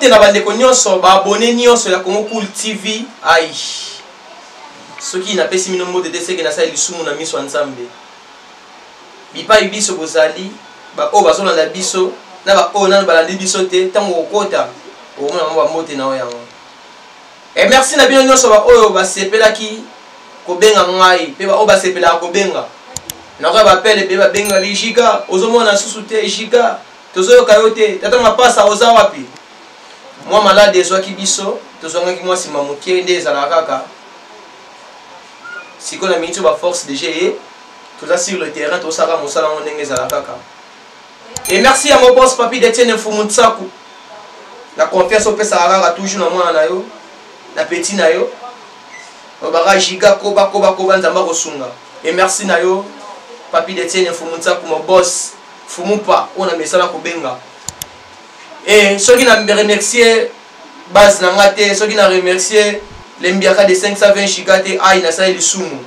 mbote na bandeko nyonso ba abonné nyonso ya Congo Cool TV. Aïe. Ce qui n'a pas si mino mbote de ce que na sa lisumu na miso nzambe. Bipa biso bozali ba o bazola na biso na ba o na balandi biso te tango okota o mona ba mbote na oyango. Et merci na bino nyonso ba oyo ba sepelaki ko benga ngai pe ba o ba sepela ko benga. Na ko ba pele pe ba benga bi Giga ozomona susu te Giga tozo kayote tata mapasa oza wapi. Moi malade ezwaki biso tozonga ki moi sima mokie nde ezala kaka. Si qu'on a mis ba force de GE tout ça sur le terrain tout ça va mosala ndenge ezala kaka. Et merci à mon boss papi d'Etienne Fumuntsaku. La confiance au pesa rara toujours na mwana na yo. Na petit na yo. Obara Giga koba nzamba kosunga. Et merci na yo papi d'Etienne Fumuntsaku mon boss Fumupa on a mesala ko benga. Et ceux qui n'ont remercié base na ngate, ceux qui n'ont remercié les mbiaka de 520 giga te ai na sa lisumu.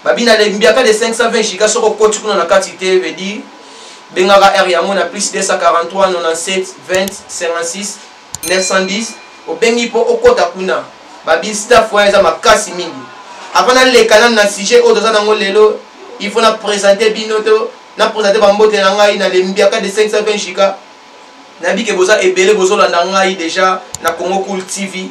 Babina les mbiaka de 520 giga soko koti kuna na quantité veut dire bengaka R ya mona plus 243 97 20 56 910 au bengi po okota kuna. Babi staff wa za makasi mingi. Avant le canal na sujet au doza nango lelo, il faut na présenter binoto, na présenter bambote na ngai na les mbiaka de 520 giga. Nabi ke boza ebele bozo landa ngai déjà na Congo Cool TV.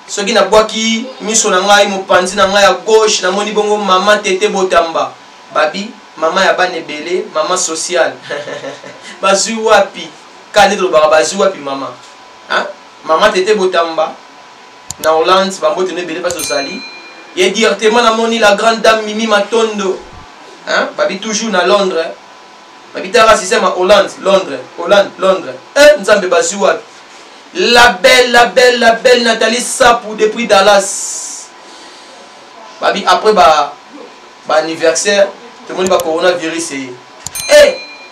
Ce qui n'a pas qui miso na ngai mopanzi na ngai à gauche na moni bongo maman Tete Botamba. Babi maman ya bane ebele, maman sociale. Bazui wapi? Kane to ba bazui wapi maman? Hein? Maman Tete Botamba na Hollande bambote ne ebele pas sosali. Et directement na moni la grande dame Mimi Matondo. Hein? Babi toujours na Londres. Babitara système à Hollande, Londres. Nzambe bazui wapi? La belle Nathalie Sapou depuis Dallas. Babi après anniversaire, tout le monde va coronavirus.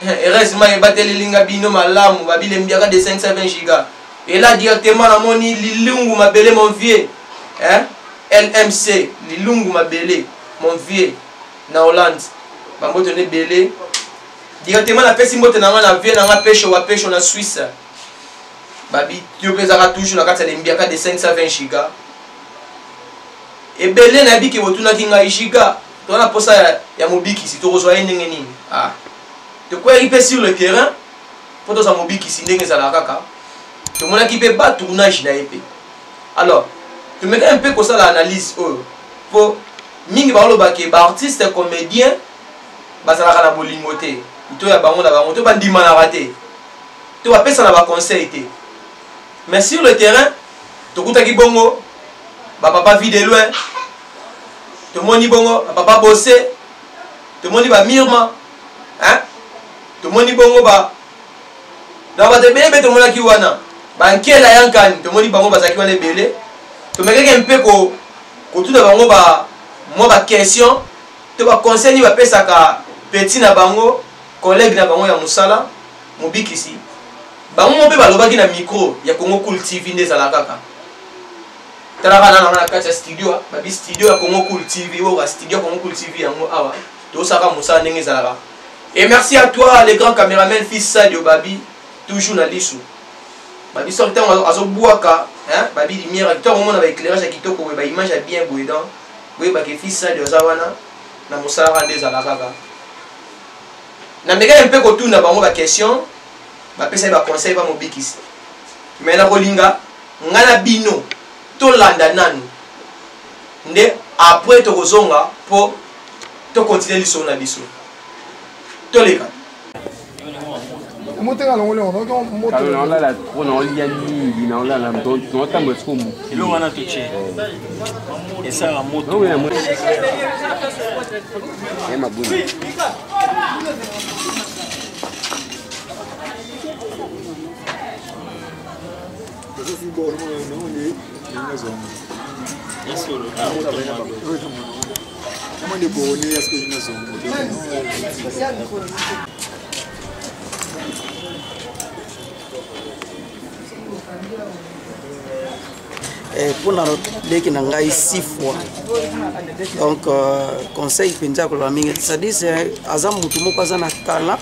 Heureusement il battait les linga bino malamu, babi les mbiaka de 520 giga. Et là directement la moni Lilungu mabele mon vieux. Hein? LMC, Lilungu mabele mon vieux na Hollande. Bambo tenait belé. Directement la pesi mbote na nga vie na pêche na Suisse. Babi tu présara toujours na kata les mbiaka de 520 giga. Et belé na bi ke botuna kinga giga. To na posa ya mobiki si to rezoa ndenge nini. Ah. De quoi il peut sur le terrain pour to sa mobiki si ndenge za la kaka. To mona ki peut ba tournage na épée. Alors, tu mets un peu comme ça l'analyse pour mingi ba lo ba ke ba artiste comédien ba za la na bolingote. To ya bango na bango to bandima na raté. To ba pesa na ba conseil té. Mais sur le terrain, to kutaki bongo ba papa vide loin. To moni bongo ba papa bosser. To moni ba mirma. Hein? To moni bongo ba na ba te bebe to mona ki wana. Ba nkela yankani to moni bango ba zaki wana belé. To mekeke un peu ko tout na bango ba moi ba question to ba conseil ni ba pesa ka petit na bango collègue na bango ya musala mobikisi bango mpe balobaki na micro ya Congo Cool TV nde zala kaka talaka na kati ya studio babi studio ya Congo Cool TV ou studio Congo Cool TV yango awa to saka musala ndenge zala. Et merci à toi les grands caméraman fils Sadio Babi toujours na lisu babi sortant azo buaka hein babi lumière to mona ba éclairage ya kitoko ba image ya bien boydan boye ba ke fils Sadio zawana na musala nde zala kaka. Na mega un peu kotuna bango ba question ba pesa ba conseil ba mobikisi mais na kolinga ngana bino to landa nanu nde après to kozonga po to continuer liso na biso to leka motenga longole on motenga on la on ya ni na on la donc on ta moto comme il on a touché et ça la moto oui la moto et ma bonne pour la leki na ngai 6 fois donc conseil penza ko la mingi c'est-à-dire c'est azam mutu moko azana talent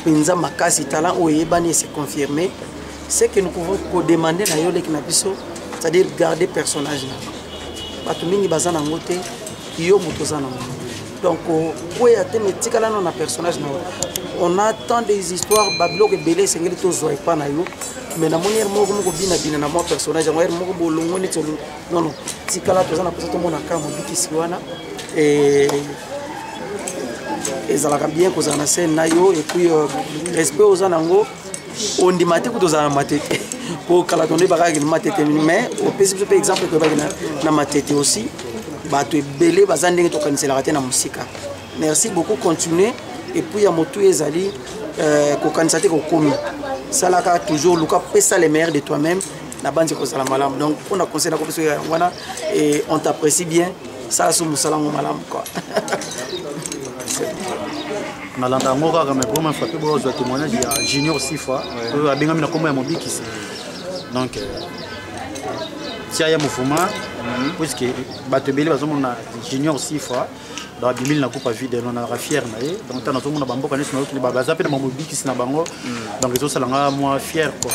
penza makasi talent oyebani c'est confirmé c'est que nous pouvons demander à Yolé qui n'a pas, c'est-à-dire garder personnage là. Parce que mingi bazana ngote, yo motozana. Donc où y a des métiers là non a personnage là. On attend des histoires bablo que belé c'est ngeli tozo et pas na yo. Mais na manière moko moko bina bina na moi personnage, moi moko bolongo ni tolo. Non non, tikala tozana pour tout monde akama bikisi wana et ezalaka bien kozana scène na yo et puis respect aux anango on dit maté ko tozana matete pour kala tonde baka ki matete mais au principe par exemple que baka na matete aussi ba to belé bazande ngi to kanisela raté na musika. Merci beaucoup, continuez et puis ya motu ezali ko kanisate ko komi salaka toujours luka pesa les meilleurs de toi-même na bandi ko sala malam. Donc on a conseillé na ko wana et on t'apprécie bien ça sous musalango malam quoi. nalanda ngo kaka mais vraiment frappé bo zo témoignage ya junior 6 fois to abengami na kombo ya mobikisi donc tia ya mufuma puisque bato beli bazomona junior 6 fois dans 2000 na coupe vide on a fier na ye donc tana zomona bamboka nesu na baza pe na mobikisi na bango donc ezo salanga moi fier quoi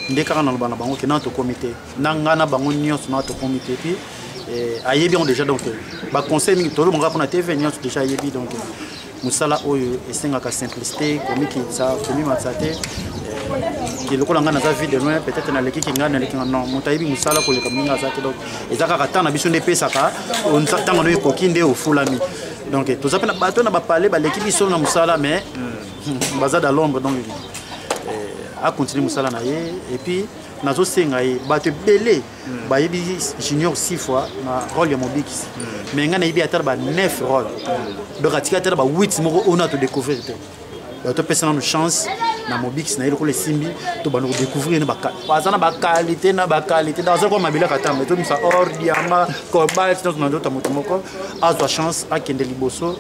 ndeka na bana bango ke na to comité nanga na bango nyonso na to comité puis ayebi on déjà donc ba conseil mingi tolo monga pona TV nyonso déjà ayebi donc musala oyo esengaka simplicité komiki ça komi matsate qui le kolanga na za vie de loin peut-être na leki kinga na leki non motayibi musala ko le kaminga za te donc ezaka katana biso ne pesaka on s'attend no kokinde au fulami donc to ça na bato na ba parler ba leki biso na musala mais bazada l'ombre donc a continuer musala na ye et puis nazo senga ye bato belé ba yebi junior 6 fois na rôle ya mobikisi mais ngana yebi atar ba 9 rôles donc atika atar ba 8 moko on a to découvrir te to pesa na chance na mobikisi na ile ko le simbi to ba no découvrir na ba qualité na ba qualité dans ça comme mabila katamba to misa or diama cobalt donc na ndota motomoko a sa chance a kende liboso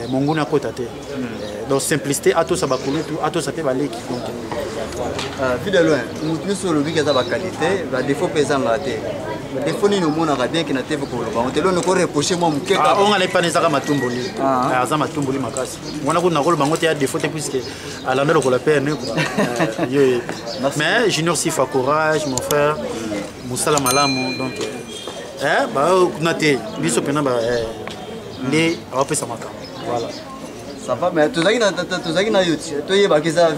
monguna kota te donc simplicité a to sa ba kulutu a to sa pe ba leki donc vu de loin, nous sommes le but de la qualité, la défaut pesant la tête. Le défaut ni nous montre bien qu'il n'a pas pour le banc. On ne reprocher moi mon cœur. On allait pas nécessairement matumboli. Azama matumboli makasi. On a qu'on a le banc il y a défaut puisque à la nôtre la peine. Mais junior sifa courage mon frère. Moussala malamu donc bah naté biso pena ba né a pas ça maka. Voilà. Ça va, mais tu as na YouTube. Tu as vu ça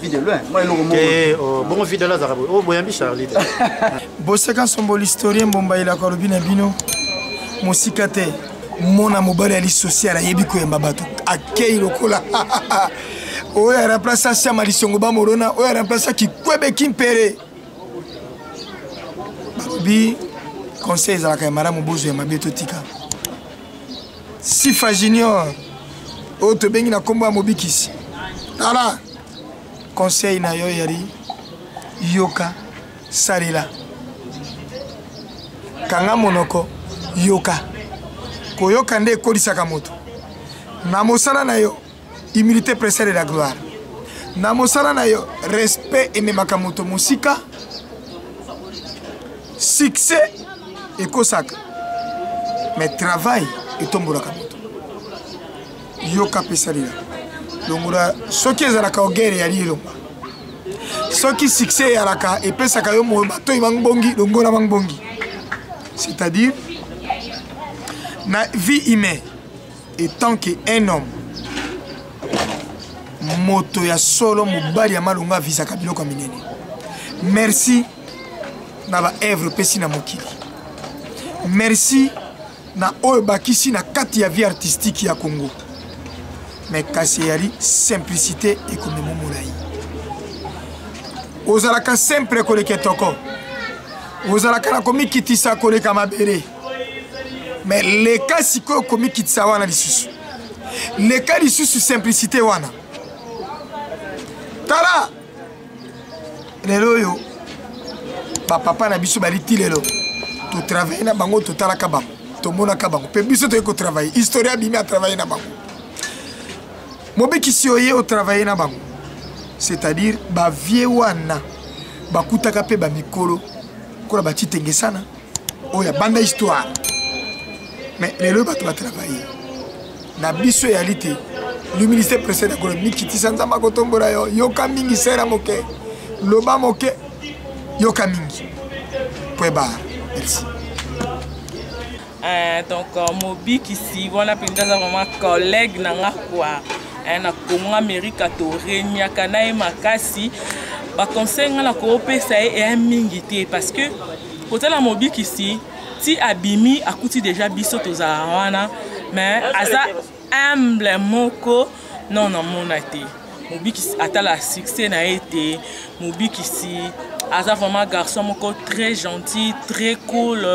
vie de loin. Moi, le bon vie de là, Zarabo. Oh, Boyambi Charlie. Boseka sombo l'historien bomba ila korobina bino. Mosikate. Mona mobali ali social ayebi ko yamba bato. Akei lokola. Oya remplacer Sia Malisongo ba morona. Oya remplacer Kikwebe Kimpere. Bi conseil za ka mara mubuzo ya mabeto tika. Sifa Junior. O to bengi na kombo ya mobikisi. Tala conseil na yo yari yoka sarila. Kanga monoko yoka. Koyoka nde kolisaka moto. Na mosala na yo humilité précède la gloire. Na mosala na yo respect et memaka moto musika. Succès et kosaka. Mais travail et tombolaka moto. Yoka pesalila longura soki ezalaka ogere ya lilomba soki succès yalaka epesaka yo bato ibangbongi longola bangbongi c'est-à-dire na vie humaine et tant qu'un homme moto ya solo mobali ya malunga visaka biloko minene merci na ba œuvre pesi na mokili merci na oyo bakisi na kati ya vie artistique ya Congo. Mais Kasseyari, simplicité et comme mon moulay. Ozalaka simple koleke toko. Ozalaka na komi kitisa koleka mabere. Mais les cas siko komi kitisa wana lisusu. Les cas lisusu simplicité wana. Tala. Lelo yo. Papa na biso baliti lelo. To travailler na bango to tala kabam. To mona kabam. Pe biso to ko travailler. Historia bimi a travailler na bango. Mobikisi oye au travailler na bango. C'est-à-dire ba vie wana ba kutaka pe ba mikolo kola ba titenge sana oya banda histoire. Mais lelo ba to ba travailler. Na biso ya lité. Le ministère précédent ko mikiti sanza makotombola yo yoka mingi sera moke. Loba moke yoka mingi po eba. Merci. Donc Mobik ici, on a vraiment collègue nanga quoi. Na Congo Amérique to Renya kana makasi. Ba conseil na ko pesa e mingi parce que côté la Mobik ici, ti abimi akuti déjà biso to zawana mais aza humble moko non non monate. Mobik ata la succès na été Mobik ici aza vraiment garçon moko très gentil, très cool,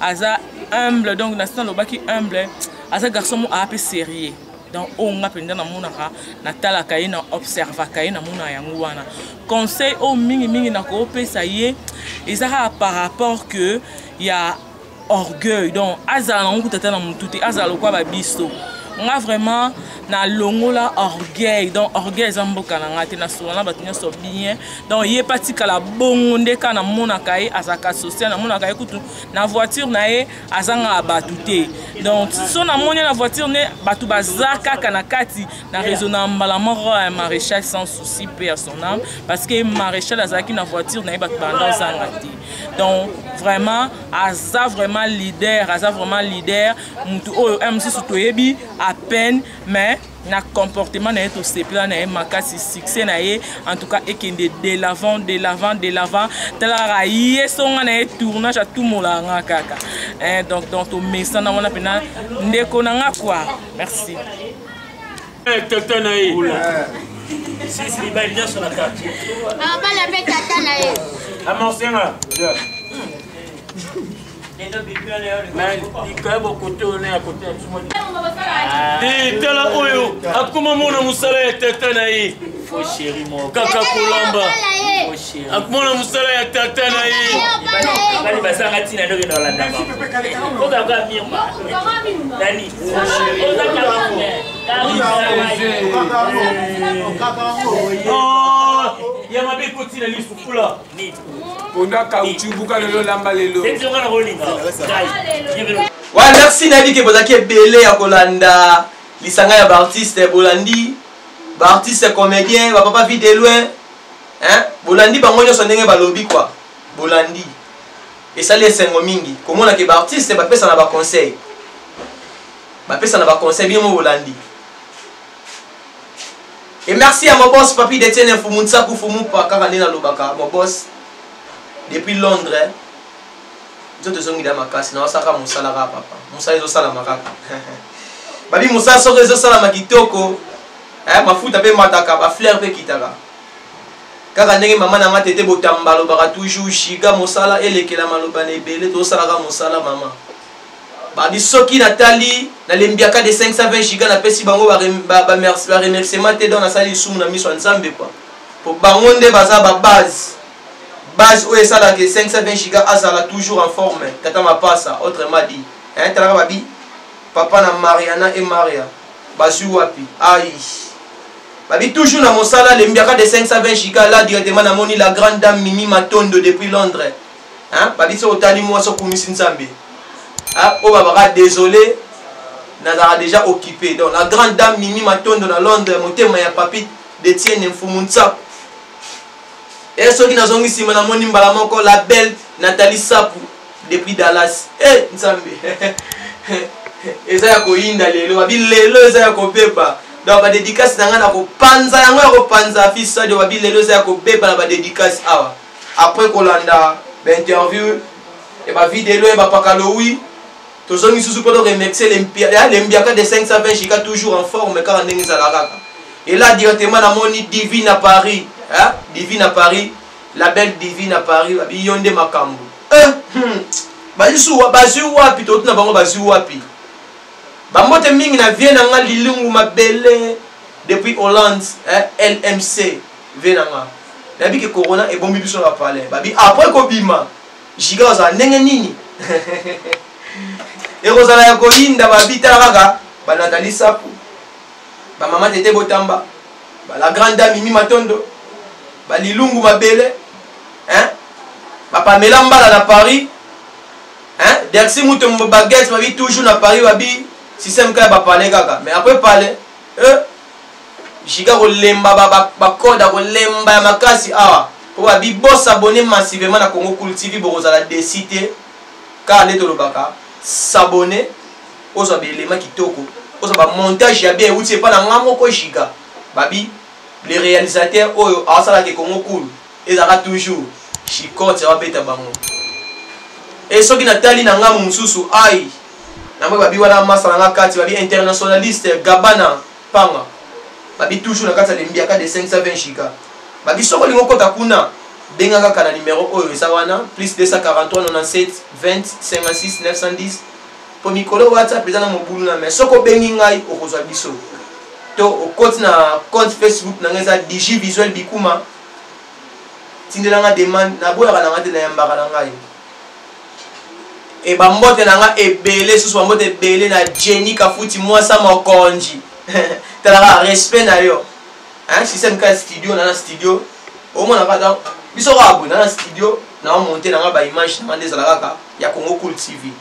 aza humble donc l'instant le baki humble, aza garçon a peu sérieux. Donc on a pendant na monaka na tala kai na observa kai na mona yango wana. Conseil au mingi na ko pesa ye ezaka par rapport que il y a orgueil donc azala na ngutata na mututi azala kwa ba biso. On a vraiment na longo la orgueil donc orgueil zamboka na ngate na sona batinya so bien donc yé parti kala bongonde kana mona kai azaka social na mona kai kutu na voiture na ye azanga abatute donc so na mona na voiture ne batu bazaka kana kati na raisonnement mbala moro maréchal sans souci paix à son âme parce que maréchal azaki na voiture na ye batu bandon zangati donc vraiment aza vraiment leader mutu oyo MC Sotoyebi à peine mais na comportement na eto sepla na makasi succès na ye en tout cas ekende de l'avant tala ye songa na tournage à tout molanga kaka donc to mesa na wana pena ndeko na nga quoi merci tata na ye si ba bien sur la carte ba la be tata na ye amonsenga mais il y a beaucoup de temps à côté et tala oyo akuma mona musala tata na ye fo chéri mo kaka kolamba fo chéri akuma musala ya tata na ye bali basanga tina ndo ndo landa ko da ga mirma dani oh ya mabe kotina ni sufula ni Ponda kauchubuka lelo lamba lelo. Ouais, merci Nadi que bozaki belé ya kolanda lisanga ya artiste Bolandi, ba artiste comédien, ba papa vide loin. Hein? Bolandi bango nyo sondenge ba lobby quoi. Bolandi. Et ça les sengo mingi. Comment na ke ba artiste ba pesa na ba conseil. Ba pesa na ba conseil bien mo Bolandi. Et merci à mon boss papi d'Etienne Fumunsa ku fumu pa kaka na lobaka, mon boss. Depuis Londres, je te suis dans ma casse. Non, ça va mon salaire, papa. Mon salaire, c'est la marque. Babi, mon salaire, c'est ça la makitoko. Ma fout avec ma taka, ma fleur pe kitaka. Car quand maman n'a pas été botamba, le bara toujours chiga, mon salaire, et les kela malobane belé, tout ça la mon salaire, maman. Babi, Soki Nathalie, na lembiaka de 520 giga, na pesi bango, ba remerciement, te donne à ça, les sous, na mis ensemble, quoi. Pour bangonde, baza, ba base. Base où est ça là que 520 giga azala toujours en forme. Tata ma passe autrement dit. Hein tala babi. Papa na Mariana et Maria. Basu wapi. Aïe. Babi toujours na mosala le mbiaka de 520 giga là directement na moni la grande dame Mimi Matondo depuis Londres. Hein babi so otali moi so komisi nzambe. Ah oh baba désolé. Nazara déjà occupé. Donc la grande dame Mimi Matondo na Londres motema ya papi d'Etienne Mfumunsa. Et ceux qui n'ont ici, la belle Nathalie Sapou depuis Dallas. Eh, Nzambe. Et ça, il y a lelo. Lelo, ça y a beba. Donc, la dédicace, il y a panza, il y a panza, fils, ça, il lelo, ça y a beba, la dédicace. Après, qu'on a interview, et la vidéo, et la pakaloui. Tous ceux qui sont remercier l'Embiaka de 520 giga toujours en forme, car on est à et là, directement, dans mon Divine à Paris. Hein? Divine à Paris, la belle Divine à Paris, Yonde Makambo. Bazu wapi, tout na bango bazu wapi. Bamote mingi na vie na nga lilungu mabele depuis Hollande, LMC, vie na nga. Nabi ke corona et bombi biso na parler. Babi après ko bima, jiga za ndenge nini. Et rozala ya ko yinda babi taraka, ba Nathalie Sapou. Ba maman Tete Botamba, ba la grande dame Mimi Matondo. Balilungu mabele, hein? Papa Melamba à Paris, hein? Dersi mouton baguette, ma vie toujours à Paris, babi, système ka ba parler gaga. Mais après parler, giga ko lemba ba koda ko lemba makasi awa. Babi boss abonner massivement na Congo Cool TV bozala décider car les tolobaka s'abonner aux éléments kitoko aux montage ya bien outil pas na ngamo ko giga babi les réalisateurs oyo asala ke Congo Cool ezaka toujours chikote wa beta bango et soki na tali na ngamu mususu ai na mwe babi wala masala nga kati babi internationaliste Gabana panga babi toujours na kati ya lembiaka de 520 giga babi soko lingo kota kuna benga kaka na numéro oyo eza wana plus 243 97 20 56 910 po mikolo WhatsApp eza na mobulu na mais soko bengi ngai okozwa biso to okoti na compte Facebook na ngeza Digi Visuel Bikuma tindela nga demande na boya kana ngate na yambaka na ngai e bambote na nga ebele susu bambote ebele na Jenny Kafuti mwasa mokonji tala respect na yo hein système ka studio na studio au moins na biso ka abona na studio na monter na ba image na ndeza la kaka ya Congo Cool TV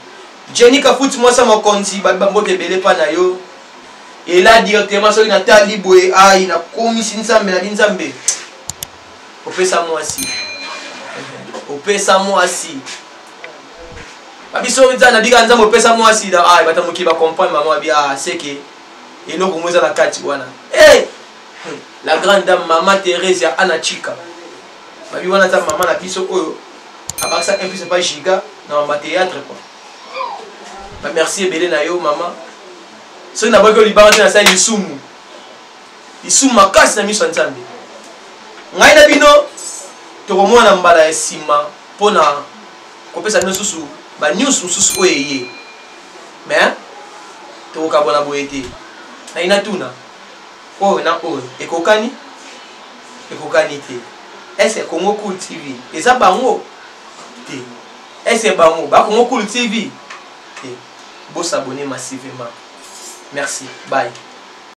Jenny Kafuti mwasa mokonji bambote ebele pa na yo et là directement sur na tali boye ai na komisi nzambe na binzambe opesa mwasi babiso nzana diga nzambe opesa mwasi da ai batamuki ba comprendre maman bi ah c'est que eloko moza na kati wana la grande dame maman Thérèse ya Anna Chika babi wana ta maman na biso oyo abaksa un peu c'est pas giga na ma théâtre quoi ba merci ebele na yo maman so na bako libanga na sa lisumu makasi na miso nzambe ngai na bino tokomona mbala ya sima pona kopesa bino susu ba news susu oyeye mais tokabona boyete na ina tuna oyo na oyo ekokani te est-ce Congo Cool TV eza bango te est-ce bango ba Congo Cool TV te bo s'abonner massivement merci bye.